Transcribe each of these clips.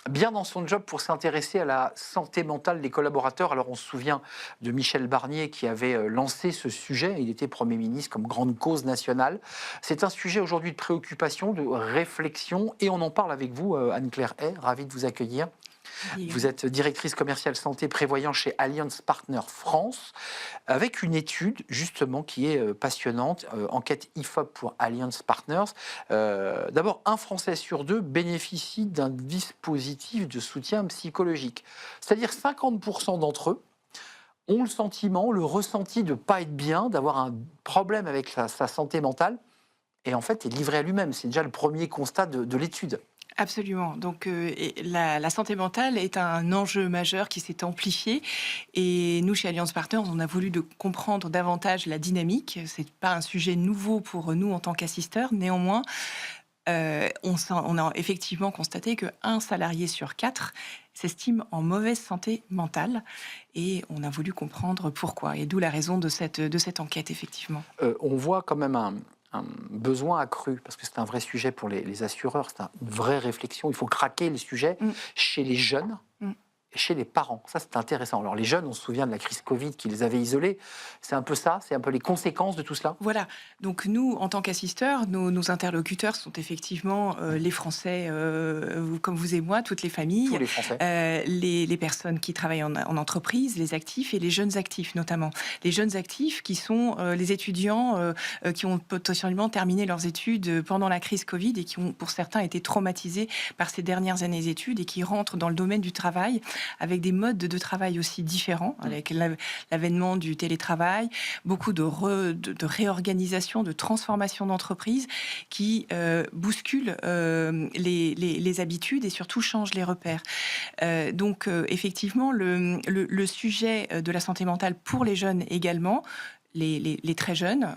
bien dans son job pour s'intéresser à la santé mentale des collaborateurs. Alors on se souvient de Michel Barnier qui avait lancé ce sujet, il était Premier ministre comme grande cause nationale. C'est un sujet aujourd'hui de préoccupation, de réflexion, et on en parle avec vous, Anne-Claire Hay, ravie de vous accueillir. Vous êtes directrice commerciale santé prévoyant chez Allianz Partners France, avec une étude justement qui est passionnante, enquête IFOP pour Allianz Partners. D'abord, un Français sur deux bénéficie d'un dispositif de soutien psychologique. C'est-à-dire 50% d'entre eux ont le sentiment, le ressenti de ne pas être bien, d'avoir un problème avec sa santé mentale, et en fait est livré à lui-même. C'est déjà le premier constat de l'étude. Absolument. Donc, la santé mentale est un enjeu majeur qui s'est amplifié. Et nous, chez Allianz Partners, on a voulu de comprendre davantage la dynamique. C'est pas un sujet nouveau pour nous en tant qu'assisteurs. Néanmoins, on a effectivement constaté qu'un salarié sur 4 s'estime en mauvaise santé mentale. Et on a voulu comprendre pourquoi. Et d'où la raison de cette enquête, effectivement. On voit quand même un besoin accru, parce que c'est un vrai sujet pour les assureurs, c'est une vraie réflexion. Il faut craquer les sujets chez les jeunes Mm. et chez les parents. Ça, c'est intéressant. Alors, les jeunes, on se souvient de la crise Covid qui les avait isolés. C'est un peu ça, c'est un peu les conséquences de tout cela. Voilà. Donc nous, en tant qu'assisteurs, nos interlocuteurs sont effectivement les Français, comme vous et moi, toutes les familles, Tous les Français. les personnes qui travaillent en entreprise, les actifs et les jeunes actifs notamment. Les jeunes actifs qui sont les étudiants qui ont potentiellement terminé leurs études pendant la crise Covid et qui ont, pour certains, été traumatisés par ces dernières années d'études et qui rentrent dans le domaine du travail avec des modes de travail aussi différents, avec l'avènement du télétravail, beaucoup de réorganisation, de transformation d'entreprise qui bousculent les habitudes et surtout changent les repères. Donc effectivement, le sujet de la santé mentale pour les jeunes également, les très jeunes,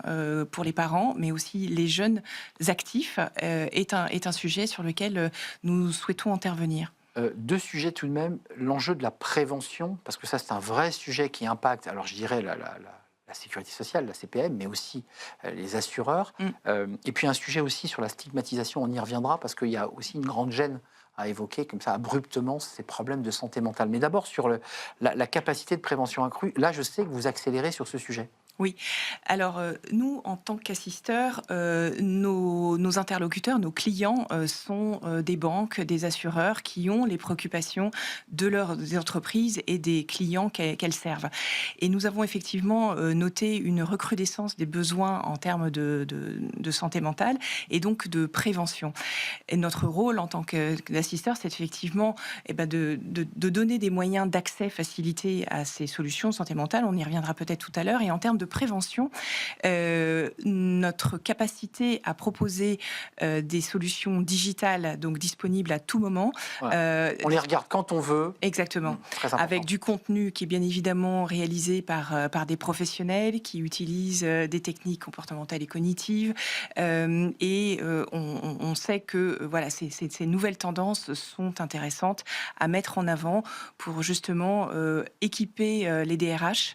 pour les parents, mais aussi les jeunes actifs, est un sujet sur lequel nous souhaitons intervenir. Deux sujets tout de même, l'enjeu de la prévention, parce que ça c'est un vrai sujet qui impacte, alors je dirais la sécurité sociale, la CPM, mais aussi les assureurs. Et puis un sujet aussi sur la stigmatisation, on y reviendra, parce qu'il y a aussi une grande gêne à évoquer comme ça abruptement ces problèmes de santé mentale. Mais d'abord sur la capacité de prévention accrue, là je sais que vous accélérez sur ce sujet. Oui. Alors, nous, en tant qu'assisteurs, nos interlocuteurs, nos clients sont des banques, des assureurs qui ont les préoccupations de leurs des entreprises et des clients qu'elles servent. Et nous avons effectivement noté une recrudescence des besoins en termes de santé mentale et donc de prévention. Et notre rôle en tant qu'assisteur, c'est effectivement de donner des moyens d'accès facilité à ces solutions de santé mentale. On y reviendra peut-être tout à l'heure. Et en termes de prévention, notre capacité à proposer des solutions digitales, donc disponibles à tout moment. Ouais. On les regarde quand on veut. Exactement. Très important. Avec du contenu qui est bien évidemment réalisé par des professionnels qui utilisent des techniques comportementales et cognitives. On sait que voilà, ces nouvelles tendances sont intéressantes à mettre en avant pour justement équiper les DRH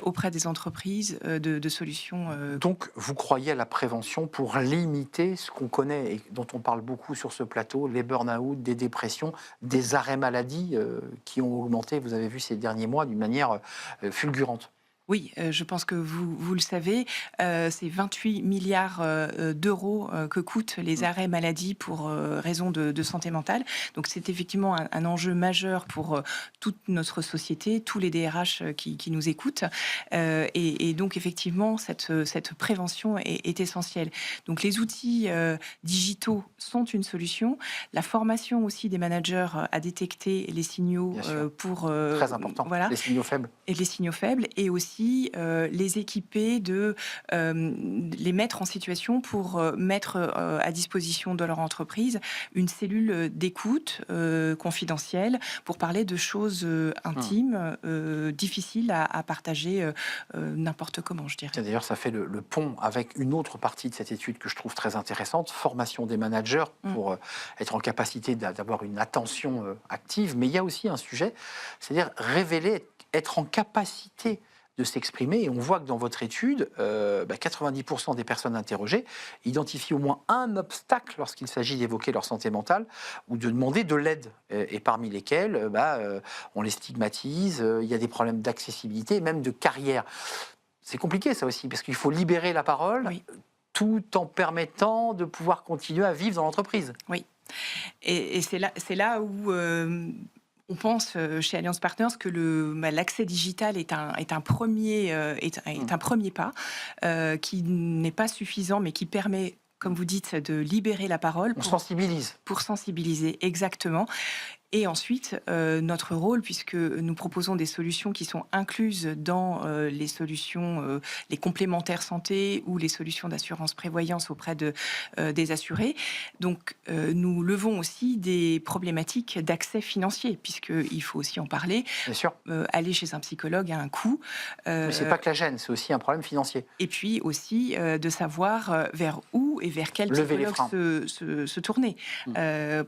auprès des entreprises de solutions. Donc, vous croyez à la prévention pour limiter ce qu'on connaît et dont on parle beaucoup sur ce plateau, les burn-out, des dépressions, des arrêts maladie qui ont augmenté, vous avez vu ces derniers mois, d'une manière fulgurante. Oui, je pense que vous le savez, c'est 28 milliards d'euros que coûtent les arrêts maladie pour raison de santé mentale. Donc c'est effectivement un enjeu majeur pour toute notre société, tous les DRH qui nous écoutent. Et donc effectivement, cette prévention est essentielle. Donc les outils digitaux sont une solution. La formation aussi des managers à détecter les signaux pour... Très important, voilà, les signaux faibles. et les signaux faibles, et aussi les équiper les mettre en situation pour mettre à disposition de leur entreprise une cellule d'écoute confidentielle pour parler de choses intimes, difficiles à partager n'importe comment, je dirais. Tiens, d'ailleurs, ça fait le pont avec une autre partie de cette étude que je trouve très intéressante, formation des managers pour être en capacité d'avoir une attention active. Mais il y a aussi un sujet, c'est-à-dire révéler, être en capacité de s'exprimer. Et on voit que dans votre étude, 90% des personnes interrogées identifient au moins un obstacle lorsqu'il s'agit d'évoquer leur santé mentale ou de demander de l'aide. Et parmi lesquels, on les stigmatise, il y a des problèmes d'accessibilité et même de carrière. C'est compliqué ça aussi, parce qu'il faut libérer la parole Oui. tout en permettant de pouvoir continuer à vivre dans l'entreprise. Oui. Et c'est là où on pense chez Alliance Partners que l'accès digital est un premier pas qui n'est pas suffisant, mais qui permet, comme vous dites, de libérer la parole. On sensibilise. Pour sensibiliser, exactement. Et ensuite, notre rôle, puisque nous proposons des solutions qui sont incluses dans les solutions, les complémentaires santé ou les solutions d'assurance prévoyance auprès des assurés. Donc, nous levons aussi des problématiques d'accès financier, puisqu'il faut aussi en parler. Bien sûr. Aller chez un psychologue a un coût. Mais ce n'est pas que la gêne, c'est aussi un problème financier. Et puis aussi de savoir vers où et vers quel psychologue se tourner.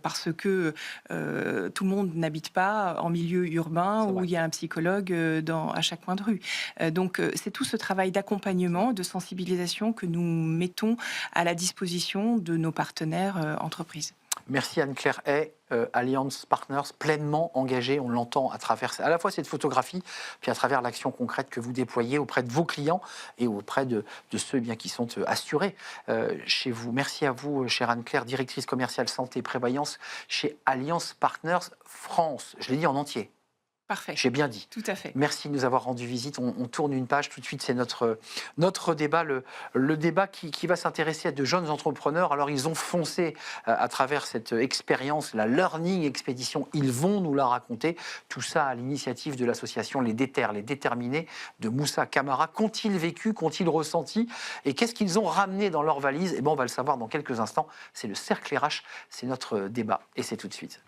Parce que tout le monde n'habite pas en milieu urbain où il y a un psychologue à chaque coin de rue. Donc c'est tout ce travail d'accompagnement, de sensibilisation que nous mettons à la disposition de nos partenaires entreprises. Merci Anne-Claire Hay, Alliance Partners, pleinement engagée, on l'entend à travers à la fois cette photographie, puis à travers l'action concrète que vous déployez auprès de vos clients et auprès de ceux qui sont assurés chez vous. Merci à vous, chère Anne-Claire, directrice commerciale santé et prévoyance chez Alliance Partners France. Je l'ai dit en entier. Parfait. J'ai bien dit. Tout à fait. Merci de nous avoir rendu visite. On tourne une page tout de suite. C'est notre débat, le débat qui va s'intéresser à de jeunes entrepreneurs. Alors, ils ont foncé à travers cette expérience, la Learning Expédition. Ils vont nous la raconter. Tout ça à l'initiative de l'association Les Déterminés de Moussa Camara. Qu'ont-ils vécu? Qu'ont-ils ressenti? Et qu'est-ce qu'ils ont ramené dans leur valise? On va le savoir dans quelques instants. C'est le Cercle RH. C'est notre débat. Et c'est tout de suite.